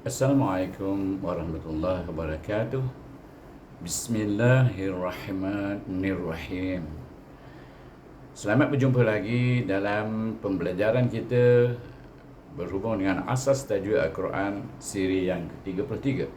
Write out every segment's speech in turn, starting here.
Assalamualaikum warahmatullahi wabarakatuh. Bismillahirrahmanirrahim. Selamat berjumpa lagi dalam pembelajaran kita berhubung dengan asas tajwid Al-Quran siri yang ke-33.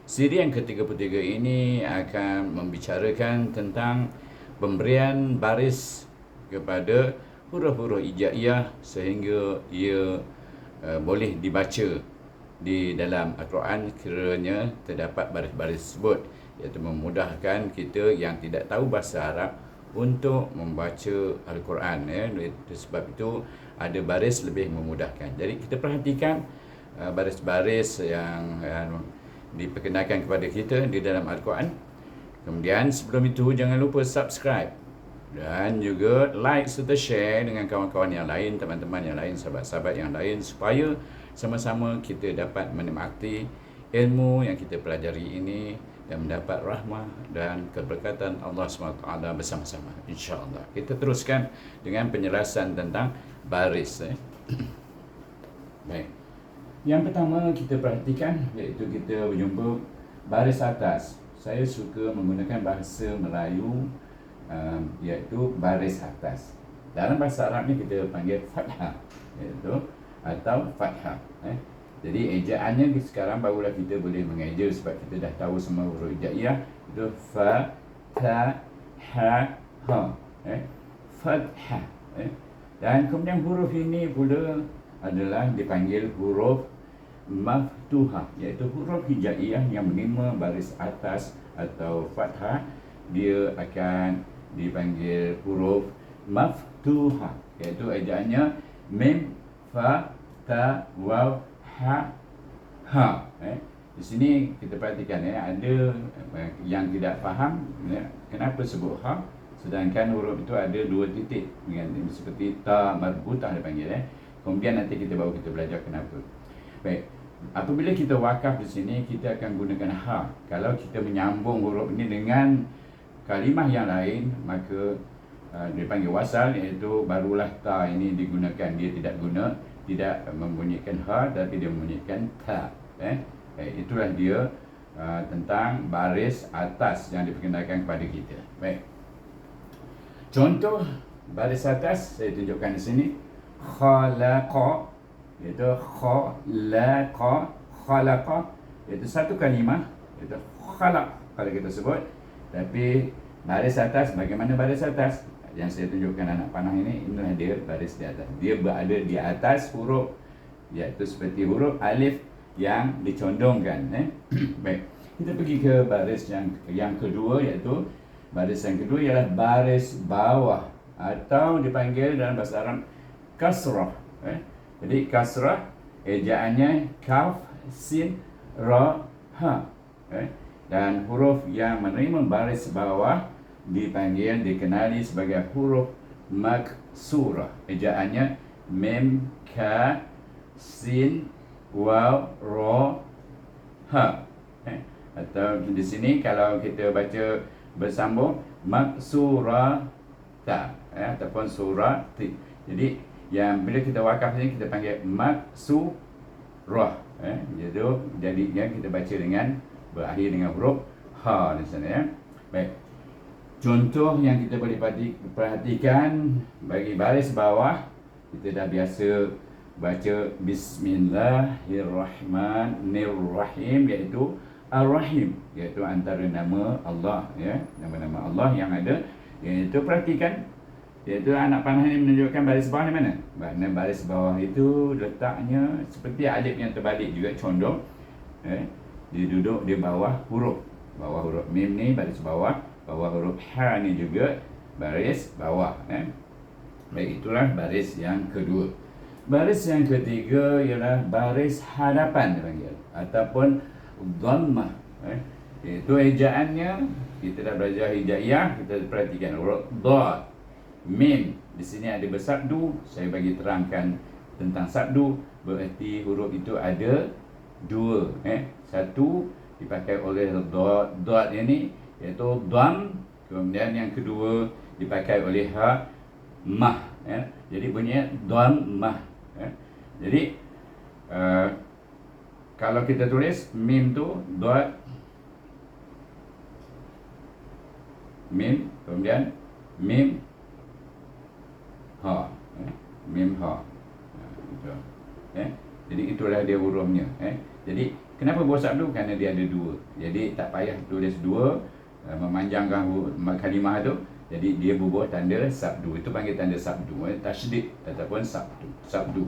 Siri yang ke-33 ini akan membicarakan tentang pemberian baris kepada huruf-huruf hijaiyah sehingga ia boleh dibaca di dalam Al-Quran kiranya terdapat baris-baris tersebut, iaitu memudahkan kita yang tidak tahu bahasa Arab untuk membaca Al-Quran, ya. Sebab itu ada baris lebih memudahkan. Jadi kita perhatikan baris-baris yang diperkenalkan kepada kita di dalam Al-Quran. Kemudian sebelum itu jangan lupa subscribe dan juga like serta share dengan kawan-kawan yang lain, teman-teman yang lain, sahabat-sahabat yang lain, supaya sama-sama kita dapat menikmati ilmu yang kita pelajari ini dan mendapat rahmah dan keberkatan Allah SWT bersama-sama, insya-Allah. Kita teruskan dengan penjelasan tentang baris. Baik. Yang pertama kita perhatikan iaitu kita berjumpa baris atas. Saya suka menggunakan bahasa Melayu iaitu baris atas. Dalam bahasa Arab ni kita panggil fathah, iaitu atau fathah. Jadi ejaannya sekarang barulah kita boleh mengeja sebab kita dah tahu semua huruf hijaiyah. Itu fa, ta, ha, ha. Fathah. Dan kemudian huruf ini pula adalah dipanggil huruf maftuhah, iaitu huruf hijaiyah yang menerima baris atas atau fathah. Dia akan dipanggil huruf maftuhah, iaitu ejaannya mim, fa, ta, waw, ha, ha. Di sini kita perhatikan ada yang tidak faham kenapa sebut ha, sedangkan huruf itu ada dua titik, seperti ta marbutah dipanggil. Kemudian nanti kita belajar kenapa. Baik. Apabila kita wakaf di sini, kita akan gunakan ha. Kalau kita menyambung huruf ini dengan kalimah yang lain, maka dipanggil wasal, iaitu barulah ta ini digunakan. Dia tidak membunyikan ha, tapi dia membunyikan ta. Itulah dia tentang baris atas yang diperkenalkan kepada kita. Baik. Contoh baris atas saya tunjukkan di sini. Khalaqa, iaitu khalaqa, khalaqa, iaitu satu kalimah, iaitu khalaq kalau kita sebut. Tapi baris atas, bagaimana baris atas? Yang saya tunjukkan anak panah ini, inilah dia baris di atas. Dia berada di atas huruf, iaitu seperti huruf alif yang dicondongkan. Baik, kita pergi ke baris yang kedua, iaitu baris yang kedua ialah baris bawah atau dipanggil dalam bahasa Arab kasrah. Jadi kasrah ejaannya kaf, sin, ra, ha. Dan huruf yang menerima baris bawah dikenali sebagai huruf maksurah. Ejaannya mim, ka, sin, waw, ra, ha. Atau di sini kalau kita baca bersambung maksurata, ataupun surati. Jadi yang bila kita wakaf ni kita panggil maksurah. Jadinya kita baca dengan berakhir dengan huruf ha di sana. Baik. Contoh yang kita boleh perhatikan bagi baris bawah, kita dah biasa baca Bismillahirrahmanirrahim, iaitu Ar-Rahim, iaitu antara nama Allah, nama-nama Allah yang ada. Iaitu perhatikan, iaitu anak panah ini menunjukkan baris bawah di mana? Mana baris bawah itu letaknya seperti alif yang terbalik juga, condong. Dia duduk di bawah huruf mim ni baris bawah huruf ha ni juga baris bawah. Baik, itulah baris yang kedua. Baris yang ketiga ialah baris hadapan dipanggil, ataupun dhammah. Itu ejaannya, kita dah belajar hijaiyah, kita perhatikan huruf dad, mim. Di sini ada bersabdu, saya bagi terangkan tentang sabdu. Berarti huruf itu ada dua. Satu dipakai oleh dad ini, iaitu dham. Kemudian yang kedua dipakai oleh ha, mah. Jadi bunyinya dhammah. Jadi Kalau kita tulis mim tu dot mim, kemudian mim ha, mim ha. Gitu. Jadi itulah dia hurufnya. Jadi kenapa buat sabdu? Kerana dia ada dua. Jadi tak payah tulis dua, memanjangkan kalimah tu. Jadi dia bubuh tanda sabdu. Itu panggil tanda sabdu, tasydid ataupun sabdu. Sabdu.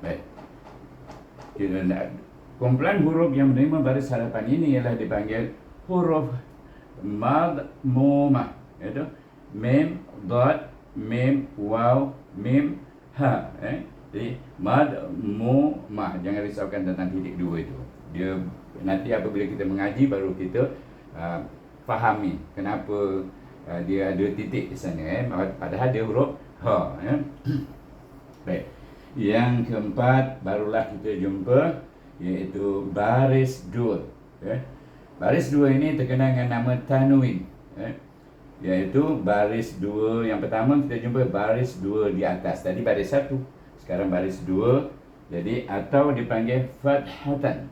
Baik. Kumpulan huruf yang menerima baris harapan ini ialah dipanggil huruf madmumah, iaitu mim, dot, mim, waw, mim, ha. Jadi madmumah, jangan risaukan tentang titik dua itu. Dia nanti apabila kita mengaji baru kita fahami kenapa dia ada titik di sana. Padahal dia huruf ha. Baik. Yang keempat barulah kita jumpa, iaitu baris dua. Baris dua ini terkenal dengan nama tanwin, iaitu baris dua. Yang pertama kita jumpa baris dua di atas. Tadi baris satu, sekarang baris dua. Jadi atau dipanggil fathatan,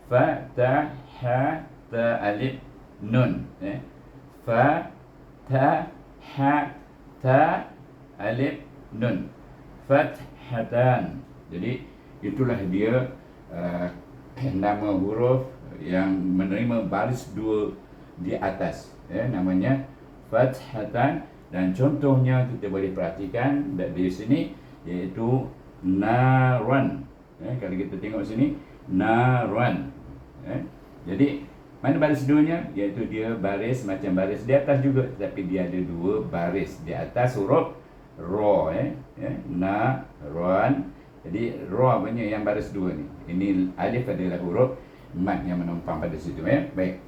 fathah ta alif nun, fathah ta alif nun, fathatan. Jadi itulah dia nama huruf yang menerima baris dua di atas, namanya fathatan. Dan contohnya kita boleh perhatikan di sini, iaitu naran. Kalau kita tengok sini, naran. Jadi mana baris duanya? Iaitu dia baris macam baris di atas juga, tetapi dia ada dua baris di atas huruf ra, naran. Jadi ra punya yang baris dua ni. Ini alif adalah huruf mat yang menumpang pada situ. Baik.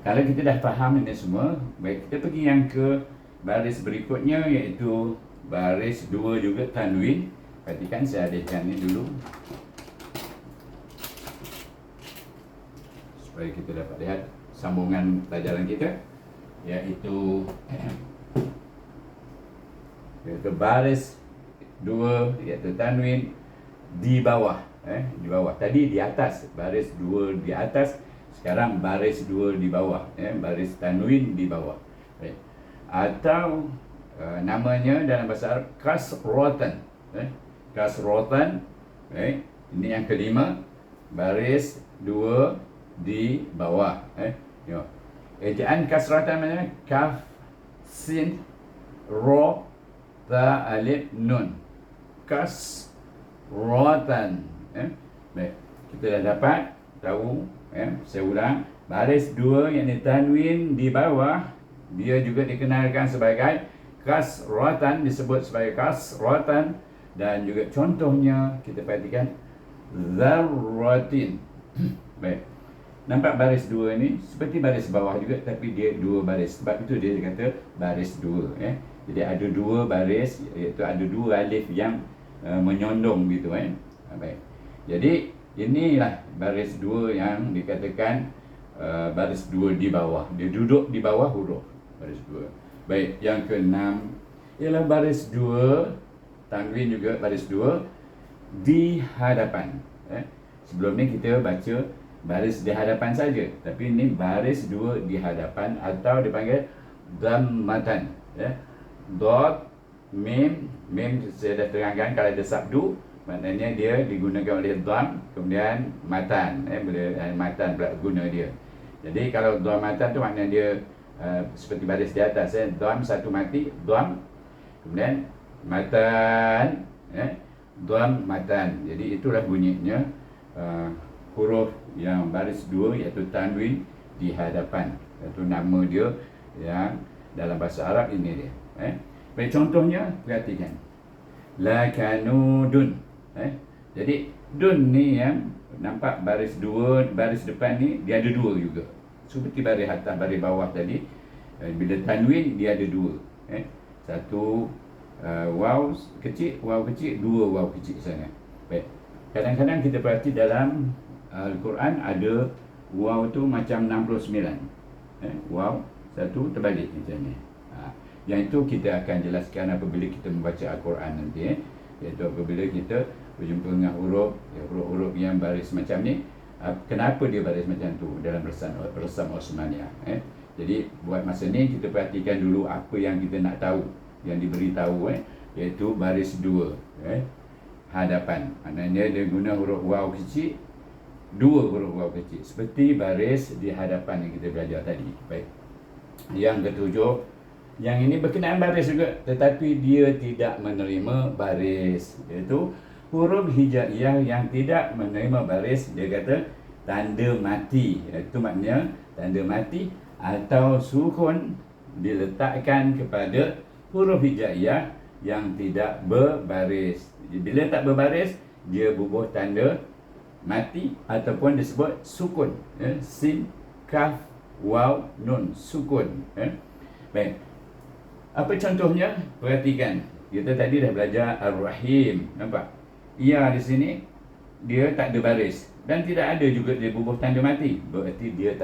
Kalau kita dah faham ini semua, baik, kita pergi yang ke baris berikutnya, iaitu baris dua juga tanwin. Perhatikan, saya adakan ni dulu supaya kita dapat lihat sambungan pelajaran kita, iaitu baris dua, iaitu tanwin di bawah. Di bawah. Tadi di atas, baris dua di atas. Sekarang baris dua di bawah, baris tanwin di bawah. Atau namanya dalam bahasa Arab kasrotan. Kasrotan. Ini yang kelima, baris dua di bawah. Ejaan kasrotan mana? Kaf, sin, ro, ta, alif, nun. Kasrotan. Baik, kita dah dapat tahu. Saya ulang, baris dua yang tanwin di bawah, dia juga dikenalkan sebagai kasrotan, disebut sebagai kasrotan. Dan juga contohnya kita perhatikan zarratin. Baik, nampak baris dua ni seperti baris bawah juga, tapi dia dua baris. Sebab itu dia kata baris dua. Jadi ada dua baris, iaitu ada dua alif yang menyondong gitu. Baik, jadi inilah baris dua yang dikatakan baris dua di bawah. Dia duduk di bawah huruf baris dua. Baik, yang keenam ialah baris dua tanwin juga baris dua di hadapan. Sebelum ni kita baca baris di hadapan saja, tapi ini baris dua di hadapan atau dipanggil dhammatan. Dot, mim, mim saya dah terangkan kalau ada sabdu, maknanya dia digunakan oleh dham, kemudian matan, boleh matan pula guna dia. Jadi kalau dham matan tu maknanya dia seperti baris di atas, dham satu mati, dham, kemudian matan, dham matan. Jadi itulah bunyinya huruf yang baris dua, iaitu tanwin di hadapan. Itu nama dia yang dalam bahasa Arab ini dia. Baik, contohnya perhatikan. Lakanudun. Jadi dun ni yang nampak baris dua, baris depan ni dia ada dua juga, seperti baris atas baris bawah tadi. Bila tanwin dia ada dua, satu waw kecil, dua waw kecil sana. Baik, kadang-kadang kita perhati dalam Al-Quran ada waw tu macam 69, waw satu terbalik misalnya. Yang itu kita akan jelaskan apabila kita membaca Al-Quran nanti, iaitu apabila kita berjumpa dengan huruf yang baris macam ni. Kenapa dia baris macam tu dalam resam Osmaniyah? Jadi buat masa ni kita perhatikan dulu apa yang kita nak tahu, yang diberitahu, iaitu baris 2, hadapan. Maknanya dia guna huruf waw kecil, 2 huruf waw kecil, seperti baris di hadapan yang kita belajar tadi. Baik. Yang ketujuh, yang ini berkenaan baris juga, tetapi dia tidak menerima baris, iaitu huruf hijaiyah yang tidak menerima baris. Dia kata tanda mati, iaitu maknanya tanda mati atau sukun diletakkan kepada huruf hijaiyah yang tidak berbaris. Bila tak berbaris, dia bubuh tanda mati ataupun disebut sukun, sin, kaf, waw, nun, sukun. Baik. Apa contohnya? Perhatikan. Kita tadi dah belajar Ar-Rahim. Nampak? Ya di sini dia tak ada baris dan tidak ada juga dia bubuh tanda mati. Berarti dia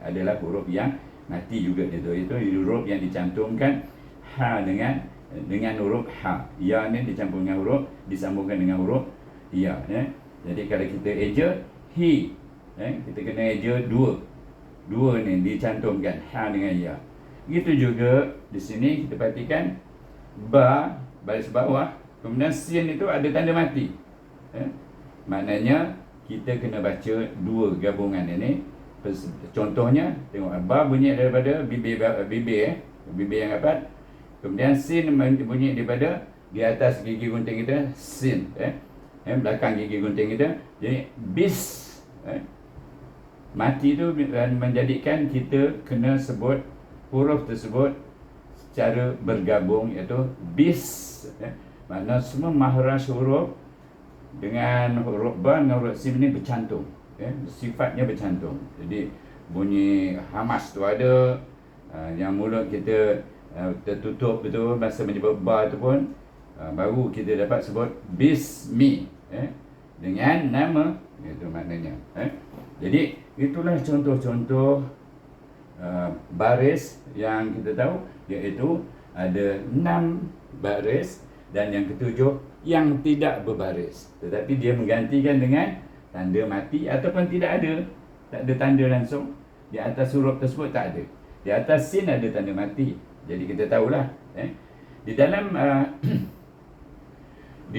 adalah huruf yang mati juga, itu huruf yang dicantumkan ha dengan huruf ha. Ya ni dicampur dengan huruf, disambungkan dengan huruf ya. Jadi kalau kita eja he, kita kena eja dua ni dicantumkan ha dengan ya. Begitu juga di sini kita perhatikan ba baris bawah, kemudian sin itu ada tanda mati. Maknanya kita kena baca 2 gabungan ini. Contohnya tengok, ba bunyi daripada bibir yang rapat, kemudian sin bunyi daripada di atas gigi gunting kita, sin, belakang gigi gunting kita. Jadi bis, mati itu menjadikan kita kena sebut huruf tersebut secara bergabung, iaitu bis. Maknanya semua mahraj huruf dengan huruf ba dengan huruf sin ini bercantum, sifatnya bercantum. Jadi bunyi hamas tu ada, yang mulut kita tertutup betul masa menyebut ba tu pun, baru kita dapat sebut bismi, dengan nama, itu maknanya. Jadi itulah contoh-contoh baris yang kita tahu, iaitu ada 6 baris, dan yang ketujuh yang tidak berbaris, tetapi dia menggantikan dengan tanda mati ataupun tak ada tanda langsung. Di atas huruf tersebut tak ada, di atas sin ada tanda mati. Jadi kita tahulah, di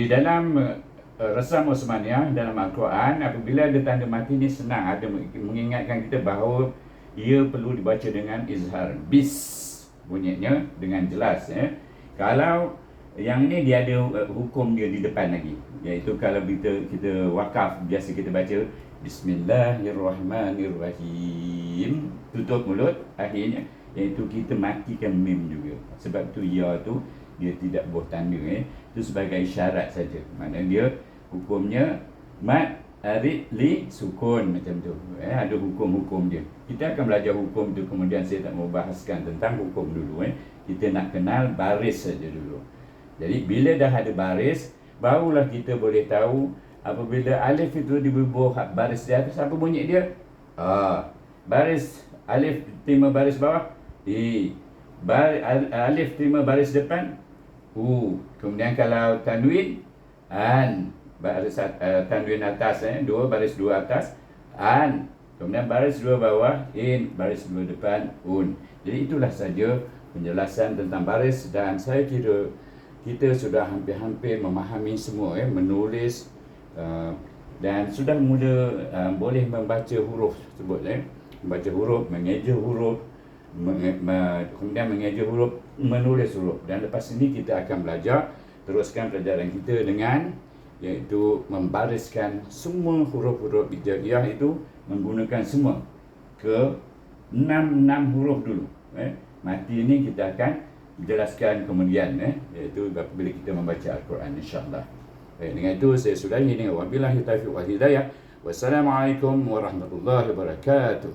dalam resam Osmaniyah dalam Al-Quran, apabila ada tanda mati ni senang, ada mengingatkan kita bahawa ia perlu dibaca dengan izhar, bis bunyinya dengan jelas. Kalau yang ini dia ada hukum dia di depan lagi, iaitu kalau kita wakaf, biasa kita baca Bismillahirrahmanirrahim, tutup mulut akhirnya, iaitu kita matikan mim juga. Sebab tu ya tu dia tidak buah tanda, itu sebagai isyarat saja. Maknanya dia hukumnya mat arid li sukun, macam tu. Ada hukum-hukum dia. Kita akan belajar hukum tu kemudian. Saya tak mau bahaskan tentang hukum dulu. Kita nak kenal baris saja dulu. Jadi bila dah ada baris, barulah kita boleh tahu apabila alif itu dibubuh baris di atas, apa bunyi dia? Baris alif terima baris bawah, alif terima baris depan, kemudian kalau tanwin, an, baris tanwin atas, 2 baris 2 atas, an, kemudian baris 2 bawah, in, baris 2 depan, un. Jadi itulah saja penjelasan tentang baris, dan saya kira kita sudah hampir-hampir memahami semua, menulis, dan sudah mula boleh membaca huruf tersebut, membaca huruf, mengeja huruf, kemudian mengeja huruf, menulis huruf. Dan lepas ini kita akan belajar, teruskan pelajaran kita dengan, iaitu membariskan semua huruf-huruf hijaiyah itu menggunakan semua ke 6 huruf dulu. Mati ini kita akan jelaskan kemudian, iaitu bila kita membaca Al-Quran, insya-Allah. Baik, dengan itu saya sudahi dengan wabillahi taufiq wal hidayah. Wassalamualaikum warahmatullahi wabarakatuh.